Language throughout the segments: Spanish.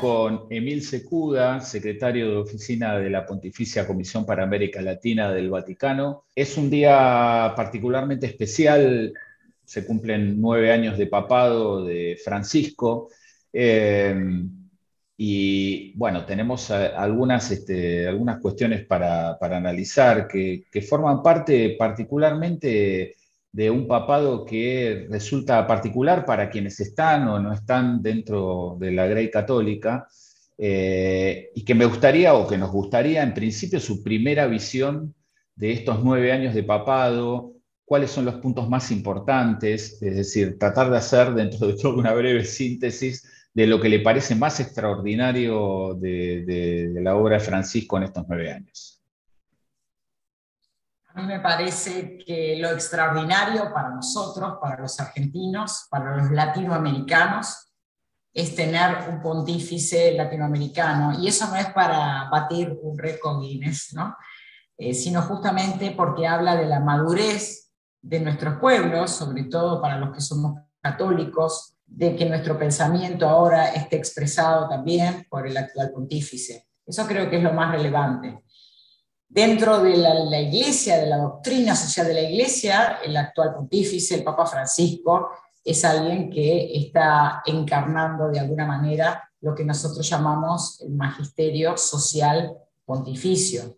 con Emil Secuda, secretario de Oficina de la Pontificia Comisión para América Latina del Vaticano. Es un día particularmente especial, se cumplen 9 años de papado de Francisco, eh, y bueno, tenemos algunas cuestiones para analizar que forman parte particularmente de un papado que resulta particular para quienes están o no están dentro de la Grey Católica, y que me gustaría, o que nos gustaría, en principio, su primera visión de estos 9 años de papado, cuáles son los puntos más importantes, es decir, tratar de hacer dentro de todo una breve síntesis de lo que le parece más extraordinario de la obra de Francisco en estos 9 años. A mí me parece que lo extraordinario para nosotros, para los argentinos, para los latinoamericanos, es tener un pontífice latinoamericano. Y eso no es para batir un récord Guinness, ¿no? Sino justamente porque habla de la madurez de nuestros pueblos, sobre todo para los que somos católicos, de que nuestro pensamiento ahora esté expresado también por el actual pontífice. Eso creo que es lo más relevante. Dentro de la Iglesia, de la doctrina social de la Iglesia, el actual pontífice, el Papa Francisco, es alguien que está encarnando de alguna manera lo que nosotros llamamos el magisterio social pontificio.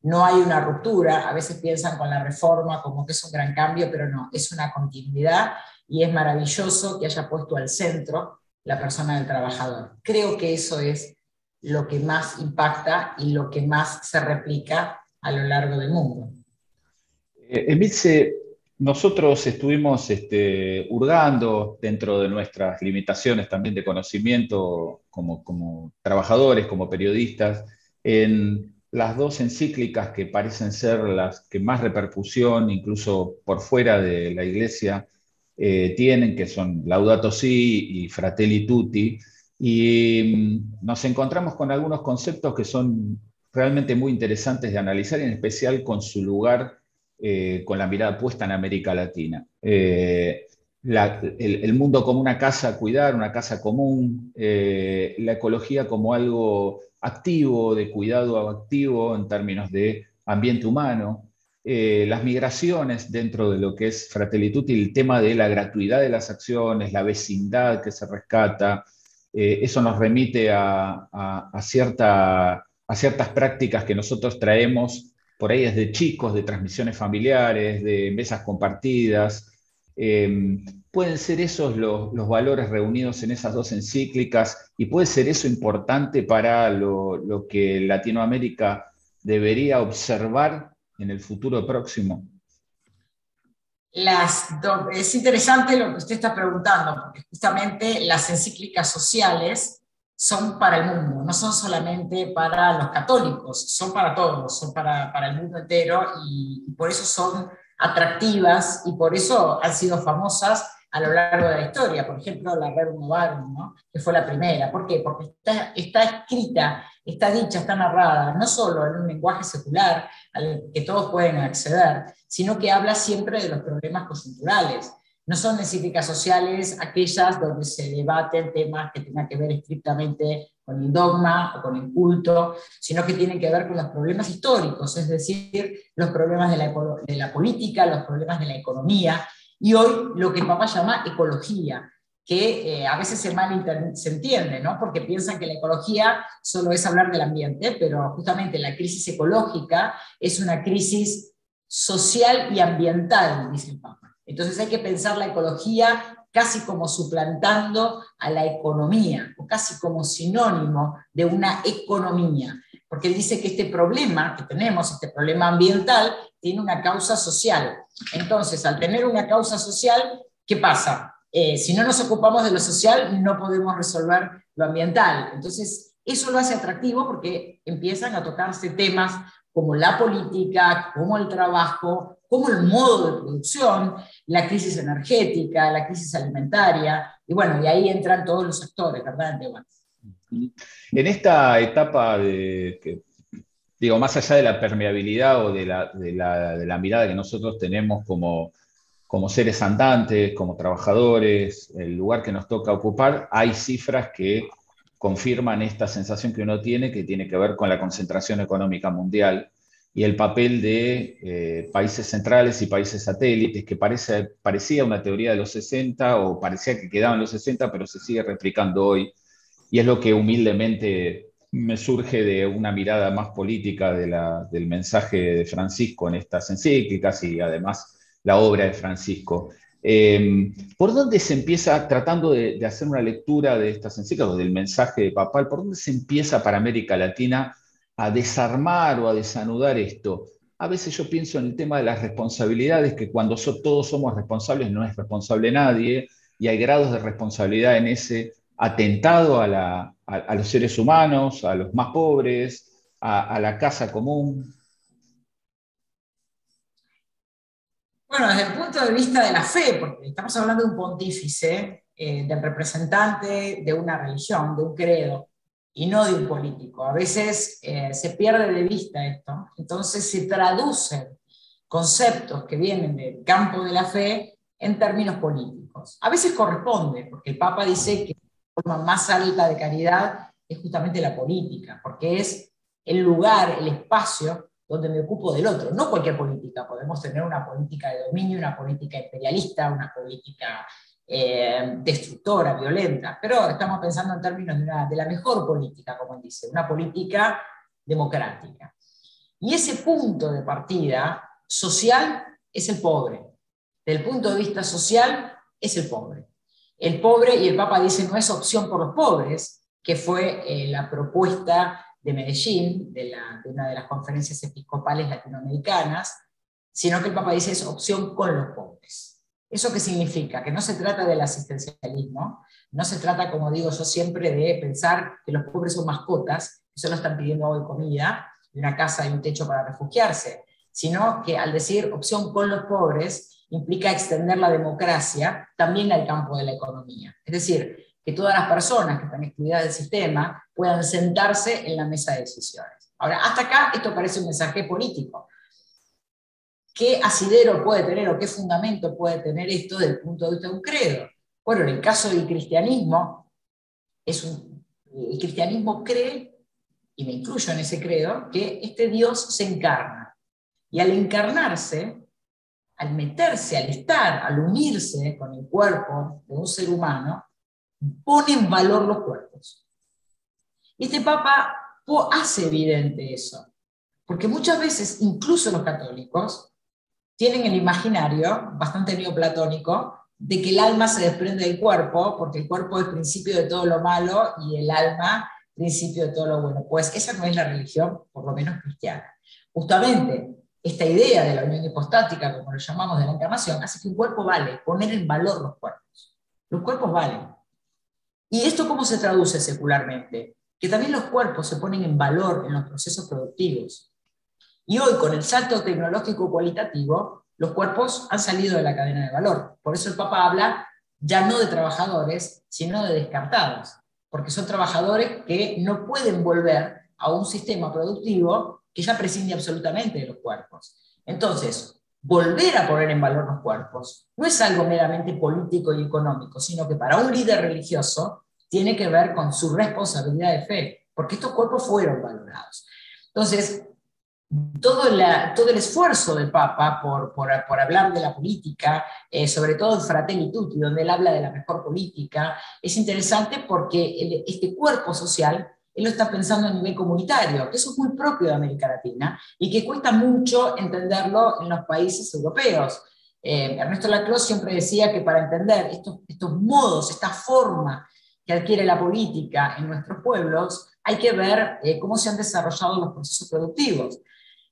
No hay una ruptura, a veces piensan con la reforma como que es un gran cambio, pero no, es una continuidad y es maravilloso que haya puesto al centro la persona del trabajador. Creo que eso es lo que más impacta y lo que más se replica a lo largo del mundo. Emilce, nosotros estuvimos hurgando dentro de nuestras limitaciones también de conocimiento como trabajadores, como periodistas, en las dos encíclicas que parecen ser las que más repercusión, incluso por fuera de la Iglesia, tienen, que son Laudato Si y Fratelli Tutti, y nos encontramos con algunos conceptos que son realmente muy interesantes de analizar, en especial con su lugar, con la mirada puesta en América Latina. El mundo como una casa a cuidar, una casa común, la ecología como algo activo, de cuidado activo en términos de ambiente humano, las migraciones dentro de lo que es Fratelli Tutti, el tema de la gratuidad de las acciones, la vecindad que se rescata, eso nos remite a ciertas prácticas que nosotros traemos por ahí desde chicos, de transmisiones familiares, de mesas compartidas. Pueden ser esos los valores reunidos en esas dos encíclicas, y puede ser eso importante para lo que Latinoamérica debería observar en el futuro próximo. Es interesante lo que usted está preguntando, porque justamente las encíclicas sociales son para el mundo, no son solamente para los católicos, son para todos, son para el mundo entero, y por eso son atractivas y por eso han sido famosas a lo largo de la historia. Por ejemplo, la Rerum Novarum, ¿no?, que fue la primera. ¿Por qué? Porque está escrita, está dicha, está narrada, no solo en un lenguaje secular al que todos pueden acceder, sino que habla siempre de los problemas coyunturales. No son encíclicas sociales aquellas donde se debaten temas que tengan que ver estrictamente con el dogma o con el culto, sino que tienen que ver con los problemas históricos, es decir, los problemas de la política, los problemas de la economía, y hoy lo que el Papa llama ecología, que a veces se entiende, ¿no?, porque piensan que la ecología solo es hablar del ambiente, pero justamente la crisis ecológica es una crisis social y ambiental, dice el Papa. Entonces hay que pensar la ecología casi como suplantando a la economía, o casi como sinónimo de una economía, porque él dice que este problema que tenemos, este problema ambiental, tiene una causa social. Entonces, al tener una causa social, ¿qué pasa? Si no nos ocupamos de lo social, no podemos resolver lo ambiental. Entonces, eso lo hace atractivo porque empiezan a tocarse temas como la política, como el trabajo, como el modo de producción, la crisis energética, la crisis alimentaria, y bueno, y ahí entran todos los actores, ¿verdad? En esta etapa digo, más allá de la permeabilidad o de la mirada que nosotros tenemos como seres andantes, como trabajadores, el lugar que nos toca ocupar, hay cifras que confirman esta sensación que uno tiene, que tiene que ver con la concentración económica mundial y el papel de países centrales y países satélites, que parecía una teoría de los 60 o parecía que quedaba en los 60, pero se sigue replicando hoy. Y es lo que humildemente me surge de una mirada más política del mensaje de Francisco en estas encíclicas y además la obra de Francisco. ¿Por dónde se empieza, tratando de hacer una lectura de estas encíclicas o del mensaje papal, por dónde se empieza para América Latina a desarmar o a desanudar esto? A veces yo pienso en el tema de las responsabilidades, que cuando todos somos responsables no es responsable nadie, y hay grados de responsabilidad en ese atentado a los seres humanos, a los más pobres, a la casa común. Bueno, desde el punto de vista de la fe, porque estamos hablando de un pontífice, del representante de una religión, de un credo, y no de un político. A veces se pierde de vista esto, entonces se traducen conceptos que vienen del campo de la fe en términos políticos. A veces corresponde, porque el Papa dice que la forma más alta de caridad es justamente la política, porque es el lugar, el espacio donde me ocupo del otro. No cualquier política, podemos tener una política de dominio, una política imperialista, una política destructora, violenta, pero estamos pensando en términos de la mejor política, como él dice, una política democrática. Y ese punto de partida social es el pobre. Desde el punto de vista social es el pobre. El pobre, y el Papa dice, no es opción por los pobres, que fue la propuesta de Medellín, de una de las conferencias episcopales latinoamericanas, sino que el Papa dice es opción con los pobres. ¿Eso qué significa? Que no se trata del asistencialismo, no se trata, como digo yo siempre, de pensar que los pobres son mascotas, que solo están pidiendo hoy comida, una casa y un techo para refugiarse, sino que al decir opción con los pobres implica extender la democracia también al campo de la economía. Es decir, que todas las personas que están excluidas del sistema puedan sentarse en la mesa de decisiones. Ahora, hasta acá esto parece un mensaje político. ¿Qué asidero puede tener o qué fundamento puede tener esto desde el punto de vista de un credo? Bueno, en el caso del cristianismo, el cristianismo cree, y me incluyo en ese credo, que este Dios se encarna. Y al encarnarse, al meterse, al estar, al unirse con el cuerpo de un ser humano, pone en valor los cuerpos. Y este Papa hace evidente eso, porque muchas veces, incluso los católicos, tienen el imaginario, bastante neoplatónico, de que el alma se desprende del cuerpo, porque el cuerpo es principio de todo lo malo y el alma principio de todo lo bueno. Pues esa no es la religión, por lo menos cristiana. Justamente, esta idea de la unión hipostática, como lo llamamos, de la encarnación, hace que un cuerpo vale, poner en valor los cuerpos. Los cuerpos valen. ¿Y esto cómo se traduce secularmente? Que también los cuerpos se ponen en valor en los procesos productivos. Y hoy, con el salto tecnológico cualitativo, los cuerpos han salido de la cadena de valor. Por eso el Papa habla ya no de trabajadores, sino de descartados, porque son trabajadores que no pueden volver a un sistema productivo que ya prescinde absolutamente de los cuerpos. Entonces, volver a poner en valor los cuerpos no es algo meramente político y económico, sino que para un líder religioso tiene que ver con su responsabilidad de fe, porque estos cuerpos fueron valorados. Entonces, todo el esfuerzo del Papa por hablar de la política, sobre todo en Fratelli Tutti, donde él habla de la mejor política, es interesante porque este cuerpo social, él lo está pensando a nivel comunitario, que eso es muy propio de América Latina y que cuesta mucho entenderlo en los países europeos. Ernesto Laclau siempre decía que para entender estos modos, esta forma que adquiere la política en nuestros pueblos, hay que ver cómo se han desarrollado los procesos productivos.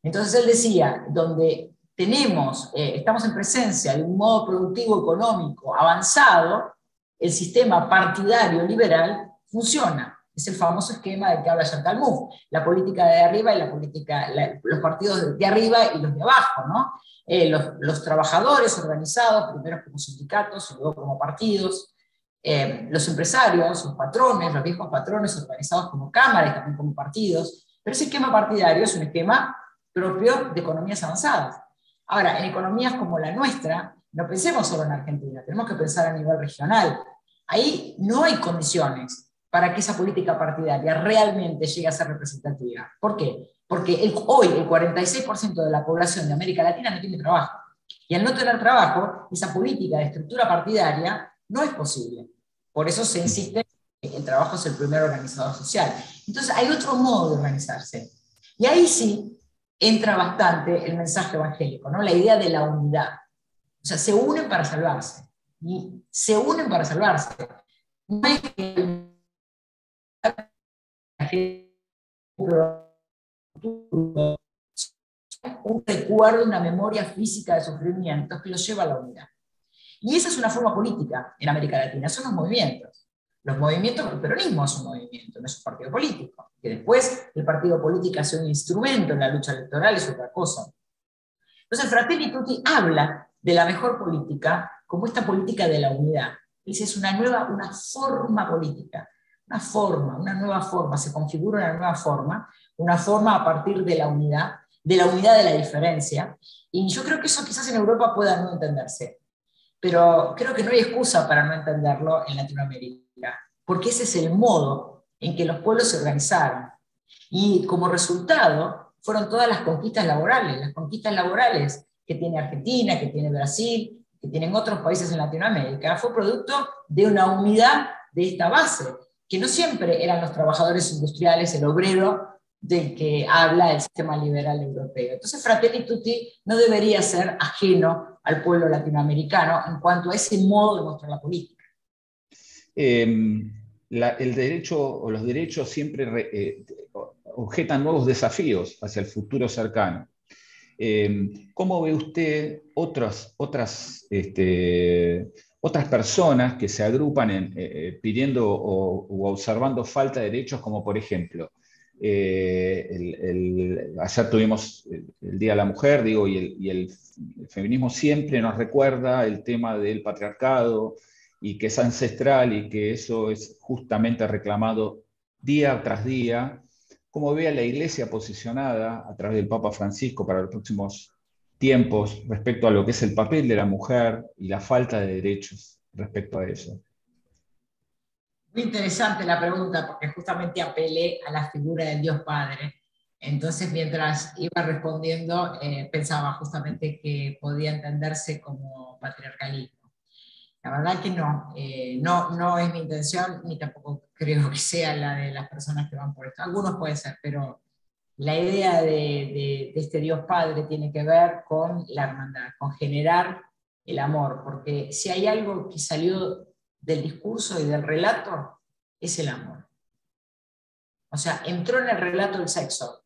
Entonces él decía, donde estamos en presencia de un modo productivo económico avanzado, el sistema partidario liberal funciona. Es el famoso esquema del que habla Chantal Mouffe, la política de arriba y los partidos de arriba y los de abajo, ¿no? Los trabajadores organizados, primero como sindicatos y luego como partidos, los empresarios, los patrones, los viejos patrones organizados como cámaras y también como partidos, pero ese esquema partidario es un esquema propio de economías avanzadas. Ahora, en economías como la nuestra, no pensemos solo en Argentina, tenemos que pensar a nivel regional. Ahí no hay condiciones para que esa política partidaria realmente llegue a ser representativa. ¿Por qué? Porque hoy el 46% de la población de América Latina no tiene trabajo. Y al no tener trabajo, esa política de estructura partidaria no es posible. Por eso se insiste que el trabajo es el primer organizador social. Entonces hay otro modo de organizarse. Y ahí sí entra bastante el mensaje evangélico, ¿no? La idea de la unidad. O sea, se unen para salvarse. Y se unen para salvarse. No es que un recuerdo, una memoria física de sufrimientos que los lleva a la unidad. Y esa es una forma política en América Latina, son los movimientos. Los movimientos, el peronismo es un movimiento, no es un partido político. Que después el partido político sea un instrumento en la lucha electoral es otra cosa. Entonces Fratelli Tutti habla de la mejor política como esta política de la unidad. Dice, es una forma política, una nueva forma, se configura una forma a partir de la unidad de la diferencia. Y yo creo que eso quizás en Europa pueda no entenderse. Pero creo que no hay excusa para no entenderlo en Latinoamérica, porque ese es el modo en que los pueblos se organizaron. Y como resultado fueron todas las conquistas laborales que tiene Argentina, que tiene Brasil, que tienen otros países en Latinoamérica, fue producto de una unidad de esta base, que no siempre eran los trabajadores industriales, el obrero del que habla el sistema liberal europeo. Entonces Fratelli Tutti no debería ser ajeno al pueblo latinoamericano en cuanto a ese modo de mostrar la política. El derecho o los derechos siempre objetan nuevos desafíos hacia el futuro cercano. ¿Cómo ve usted otras personas que se agrupan pidiendo o observando falta de derechos, como por ejemplo, ayer tuvimos el Día de la Mujer, digo, y el feminismo siempre nos recuerda el tema del patriarcado y que es ancestral y que eso es justamente reclamado día tras día? ¿Cómo ve a la Iglesia posicionada a través del Papa Francisco para los próximos tiempos respecto a lo que es el papel de la mujer y la falta de derechos respecto a eso? Muy interesante la pregunta, porque justamente apelé a la figura del Dios Padre. Entonces, mientras iba respondiendo, pensaba justamente que podía entenderse como patriarcalismo. La verdad que no es mi intención, ni tampoco creo que sea la de las personas que van por esto. Algunos puede ser, pero la idea de este Dios Padre tiene que ver con la hermandad, con generar el amor, porque si hay algo que salió del discurso y del relato, es el amor. O sea, entró en el relato el sexo,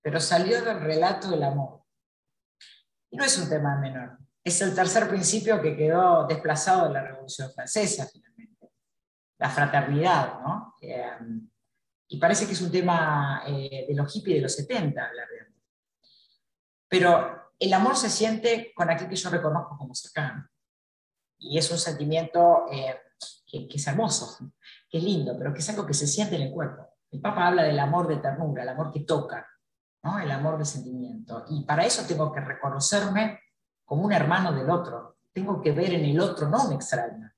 pero salió del relato el amor. Y no es un tema menor. Es el tercer principio que quedó desplazado en la Revolución Francesa, finalmente. La fraternidad, ¿no? Y parece que es un tema de los hippies de los 70, hablar de amor. Pero el amor se siente con aquel que yo reconozco como cercano. Y es un sentimiento que es hermoso, que es lindo, pero que es algo que se siente en el cuerpo. El Papa habla del amor de ternura, el amor que toca, ¿no? El amor de sentimiento. Y para eso tengo que reconocerme como un hermano del otro. Tengo que ver en el otro no un extraño,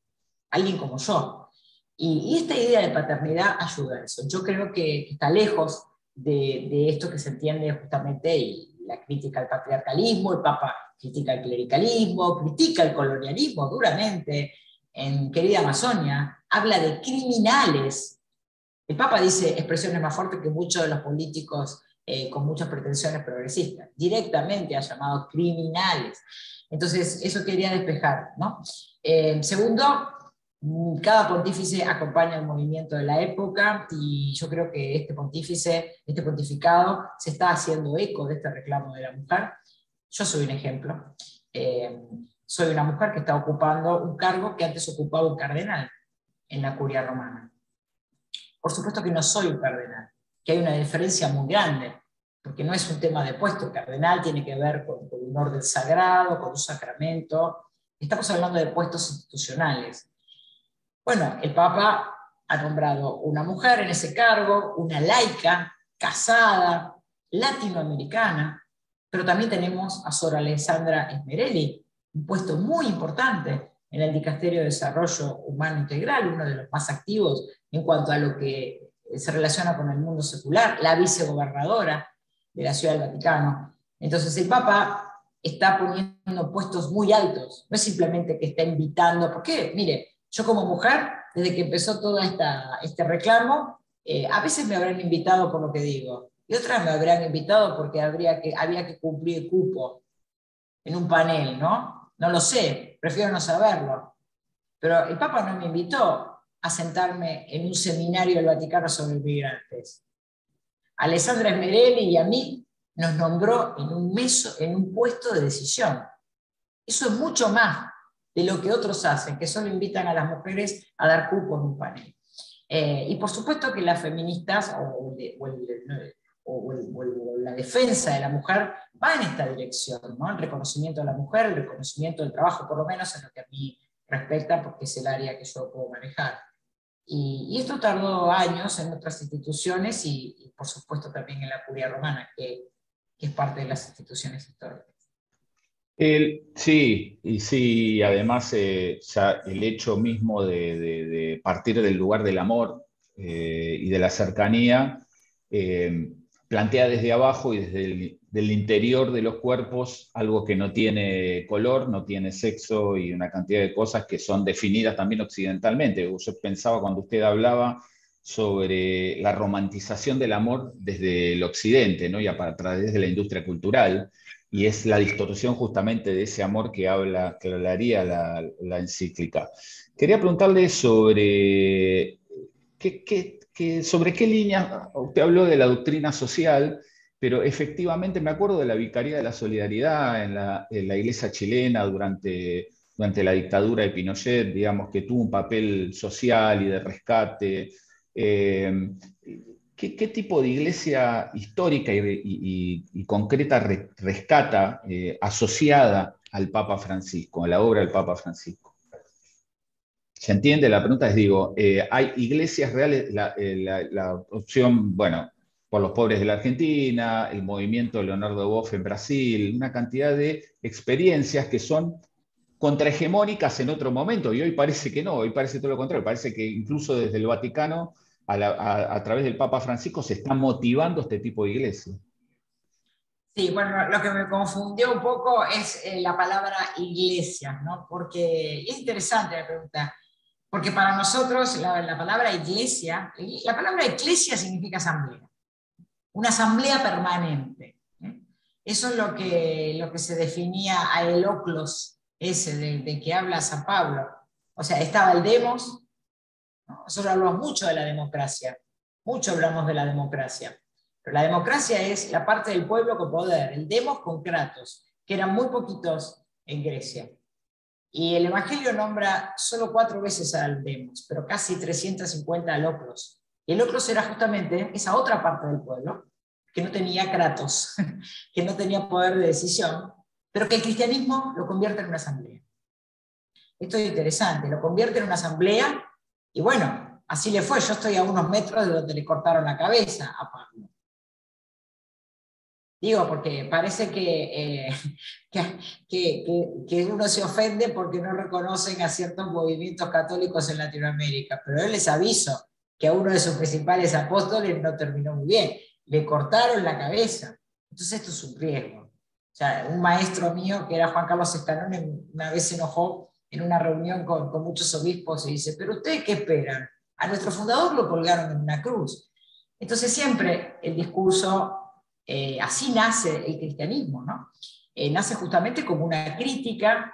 alguien como yo. Y esta idea de paternidad ayuda a eso. Yo creo que está lejos de esto que se entiende justamente, y la crítica al patriarcalismo. El Papa critica el clericalismo, critica el colonialismo duramente. En Querida Amazonia habla de criminales. El Papa dice expresiones más fuertes que muchos de los políticos con muchas pretensiones progresistas. Directamente ha llamado criminales. Entonces, eso quería despejar, ¿no? Segundo, cada pontífice acompaña el movimiento de la época, y yo creo que este pontificado se está haciendo eco de este reclamo de la mujer. Yo soy un ejemplo. Soy una mujer que está ocupando un cargo que antes ocupaba un cardenal en la curia romana. Por supuesto que no soy un cardenal, que hay una diferencia muy grande, porque no es un tema de puesto. El cardenal tiene que ver con un orden sagrado, con un sacramento. Estamos hablando de puestos institucionales. Bueno, el Papa ha nombrado una mujer en ese cargo, una laica, casada, latinoamericana, pero también tenemos a Sor Alessandra Smerelli, un puesto muy importante en el Dicasterio de Desarrollo Humano Integral, uno de los más activos en cuanto a lo que se relaciona con el mundo secular, la vicegobernadora de la Ciudad del Vaticano. Entonces el Papa está poniendo puestos muy altos, no es simplemente que está invitando, porque mire, yo como mujer, desde que empezó todo este reclamo, a veces me habrán invitado por lo que digo, y otras me habrán invitado porque había que cumplir cupo en un panel, ¿no? No lo sé, prefiero no saberlo. Pero el Papa no me invitó a sentarme en un seminario del Vaticano sobre migrantes. A Alessandra Smerelli y a mí nos nombró en un puesto de decisión. Eso es mucho más de lo que otros hacen, que solo invitan a las mujeres a dar cupo en un panel. Y por supuesto que las feministas o la defensa de la mujer va en esta dirección, ¿no? El reconocimiento de la mujer, el reconocimiento del trabajo, por lo menos en lo que a mí respecta, porque es el área que yo puedo manejar. Y esto tardó años en otras instituciones y por supuesto también en la Curia Romana, que es parte de las instituciones históricas. Sí, y sí, además ya el hecho mismo de partir del lugar del amor y de la cercanía plantea desde abajo y desde del interior de los cuerpos algo que no tiene color, no tiene sexo y una cantidad de cosas que son definidas también occidentalmente. Yo pensaba cuando usted hablaba sobre la romantización del amor desde el occidente, ¿no? Y a través de la industria cultural. Y es la distorsión justamente de ese amor que hablaría la encíclica. Quería preguntarle sobre sobre qué línea, usted habló de la doctrina social, pero efectivamente me acuerdo de la Vicaría de la Solidaridad en la iglesia chilena durante la dictadura de Pinochet, digamos, que tuvo un papel social y de rescate. Eh, ¿Qué tipo de iglesia histórica y concreta rescata asociada al Papa Francisco, a la obra del Papa Francisco? ¿Se entiende? La pregunta es, digo, hay iglesias reales, la opción, bueno, por los pobres de la Argentina, el movimiento de Leonardo Boff en Brasil, una cantidad de experiencias que son contrahegemónicas en otro momento, y hoy parece que no, hoy parece todo lo contrario, parece que incluso desde el Vaticano, a través del Papa Francisco, se está motivando este tipo de iglesia. Sí, bueno, lo que me confundió un poco es la palabra iglesia, ¿no? Porque es interesante la pregunta, porque para nosotros la palabra iglesia, la palabra iglesia significa asamblea, una asamblea permanente, ¿eh? Eso es lo que se definía a el oclos ese de que habla San Pablo. O sea, estaba el demos, ¿no? Nosotros hablamos mucho de la democracia, mucho hablamos de la democracia. Pero la democracia es la parte del pueblo con poder, el demos con kratos, que eran muy poquitos en Grecia. Y el Evangelio nombra solo 4 veces al demos, pero casi 350 al oclos. Y el oclos era justamente esa otra parte del pueblo, que no tenía kratos, que no tenía poder de decisión, pero que el cristianismo lo convierte en una asamblea. Esto es interesante, lo convierte en una asamblea, y bueno, así le fue. Yo estoy a unos metros de donde le cortaron la cabeza a Pablo. Digo, porque parece que uno se ofende porque no reconocen a ciertos movimientos católicos en Latinoamérica, pero yo les aviso que a uno de sus principales apóstoles no terminó muy bien, le cortaron la cabeza. Entonces esto es un riesgo. O sea, un maestro mío, que era Juan Carlos Escanone, una vez se enojó en una reunión con muchos obispos y dice, pero ¿ustedes qué esperan? A nuestro fundador lo colgaron en una cruz. Entonces siempre el discurso... así nace el cristianismo, ¿no? Nace justamente como una crítica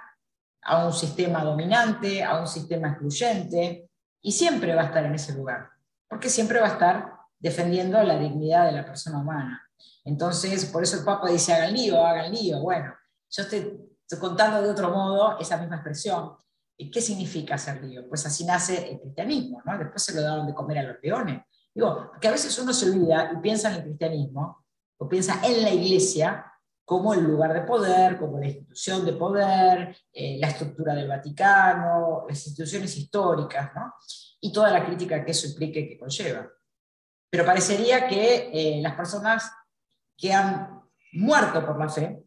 a un sistema dominante, a un sistema excluyente, y siempre va a estar en ese lugar, porque siempre va a estar defendiendo la dignidad de la persona humana. Entonces, por eso el Papa dice, hagan lío, hagan lío. Bueno, yo estoy contando de otro modo esa misma expresión. ¿Qué significa hacer lío? Pues así nace el cristianismo, ¿no? Después se lo daban de comer a los leones. Digo, que a veces uno se olvida y piensa en el cristianismo, o piensa en la iglesia como el lugar de poder, como la institución de poder, la estructura del Vaticano, las instituciones históricas, ¿no? Y toda la crítica que eso implica y que conlleva. Pero parecería que las personas que han muerto por la fe,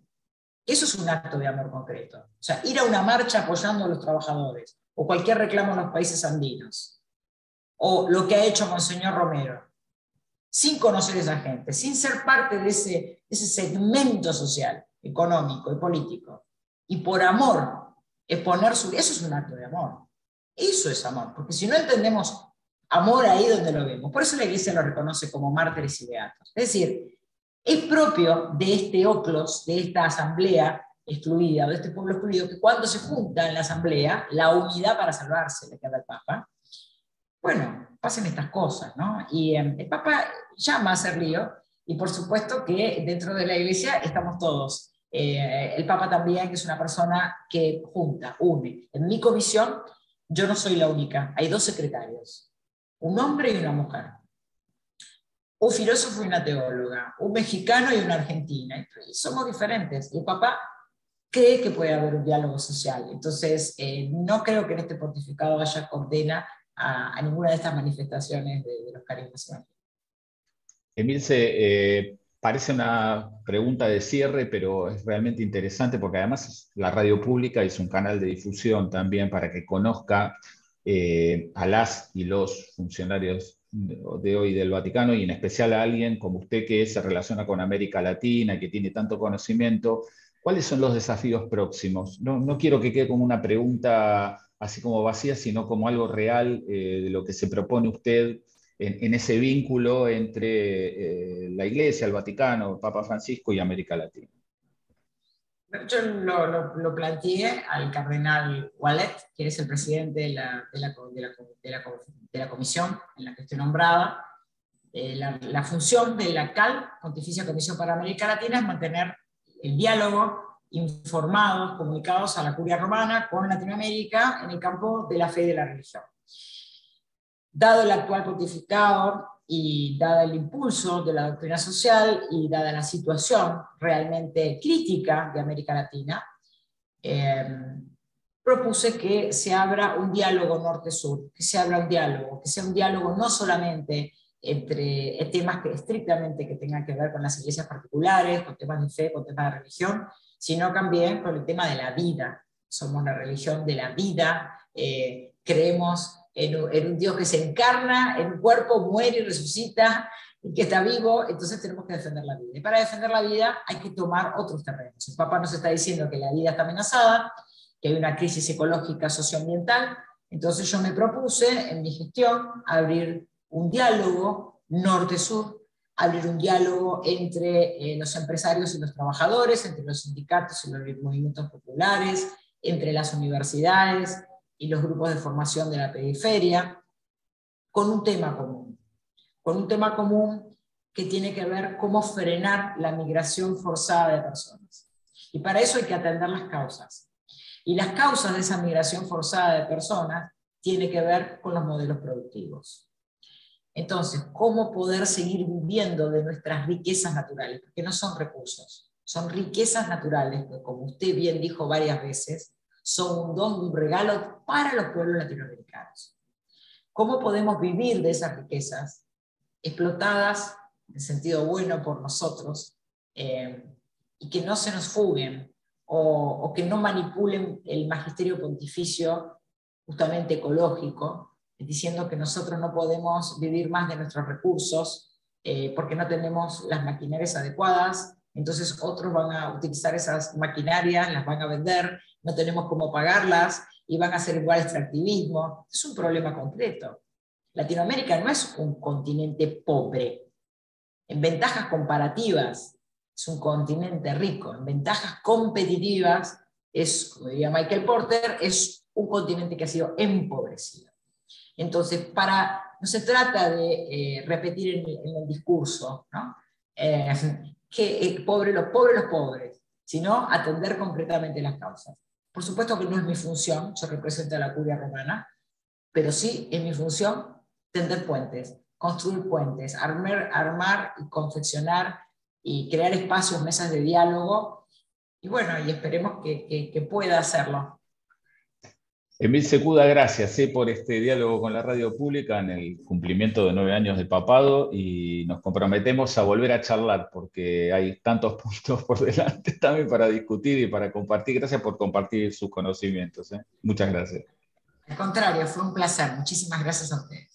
eso es un acto de amor concreto. O sea, ir a una marcha apoyando a los trabajadores, o cualquier reclamo en los países andinos, o lo que ha hecho Monseñor Romero, sin conocer a esa gente, sin ser parte de ese segmento social, económico y político, y por amor, exponer su vida, eso es un acto de amor. Eso es amor, porque si no entendemos amor ahí donde lo vemos, por eso la Iglesia lo reconoce como mártires y beatos. Es decir, es propio de este oclos, de esta asamblea excluida, de este pueblo excluido, que cuando se junta en la asamblea, la unidad para salvarse, le queda al Papa, bueno, pasen estas cosas, ¿no? Y el Papa llama a hacer lío, y por supuesto que dentro de la Iglesia estamos todos. El Papa también es una persona que junta, une. En mi comisión, yo no soy la única, hay 2 secretarios, un hombre y una mujer, un filósofo y una teóloga, un mexicano y una argentina, y somos diferentes. Y el Papa cree que puede haber un diálogo social. Entonces, no creo que en este pontificado haya condena a ninguna de estas manifestaciones de los carismas evangélicos. Emilce, parece una pregunta de cierre, pero es realmente interesante porque además la radio pública es un canal de difusión también para que conozca a las y los funcionarios de hoy del Vaticano, y en especial a alguien como usted que se relaciona con América Latina y que tiene tanto conocimiento. ¿Cuáles son los desafíos próximos? No quiero que quede como una pregunta así como vacía, sino como algo real de lo que se propone usted en ese vínculo entre la Iglesia, el Vaticano, Papa Francisco y América Latina. Yo lo planteé al cardenal Wallet, que es el presidente de la comisión en la que estoy nombrada. La función de la CAL, Pontificia Comisión para América Latina, es mantener el diálogo, informados, comunicados a la Curia Romana con Latinoamérica en el campo de la fe y de la religión. Dado el actual pontificado y dado el impulso de la doctrina social y dada la situación realmente crítica de América Latina, propuse que se abra un diálogo norte-sur, que se abra un diálogo, que sea un diálogo no solamente entre temas que estrictamente que tengan que ver con las iglesias particulares, con temas de fe, con temas de religión, sino también con el tema de la vida. Somos la religión de la vida, creemos en un Dios que se encarna en un cuerpo, muere y resucita, y que está vivo, entonces tenemos que defender la vida. Y para defender la vida hay que tomar otros terrenos. El Papa nos está diciendo que la vida está amenazada, que hay una crisis ecológica, socioambiental, entonces yo me propuse en mi gestión abrir un diálogo norte-sur, abrir un diálogo entre los empresarios y los trabajadores, entre los sindicatos y los movimientos populares, entre las universidades y los grupos de formación de la periferia, con un tema común que tiene que ver cómo frenar la migración forzada de personas. Y para eso hay que atender las causas. Y las causas de esa migración forzada de personas tiene que ver con los modelos productivos. Entonces, ¿cómo poder seguir viviendo de nuestras riquezas naturales? Porque no son recursos, son riquezas naturales que, como usted bien dijo varias veces, son un don, un regalo para los pueblos latinoamericanos. ¿Cómo podemos vivir de esas riquezas explotadas en sentido bueno por nosotros y que no se nos fuguen o que no manipulen el magisterio pontificio justamente ecológico, diciendo que nosotros no podemos vivir más de nuestros recursos porque no tenemos las maquinarias adecuadas, entonces otros van a utilizar esas maquinarias, las van a vender, no tenemos cómo pagarlas y van a hacer igual extractivismo. Es un problema concreto. Latinoamérica no es un continente pobre. En ventajas comparativas es un continente rico. En ventajas competitivas es, como diría Michael Porter, es un continente que ha sido empobrecido. Entonces, no se trata de repetir en el discurso, ¿no? Que los pobres, sino atender concretamente las causas. Por supuesto que no es mi función, yo represento a la Curia Romana, pero sí es mi función tender puentes, construir puentes, armar y confeccionar y crear espacios, mesas de diálogo, y bueno, y esperemos que pueda hacerlo. Emil Secuda, gracias por este diálogo con la radio pública en el cumplimiento de 9 años de papado, y nos comprometemos a volver a charlar porque hay tantos puntos por delante también para discutir y para compartir. Gracias por compartir sus conocimientos. Muchas gracias. Al contrario, fue un placer. Muchísimas gracias a ustedes.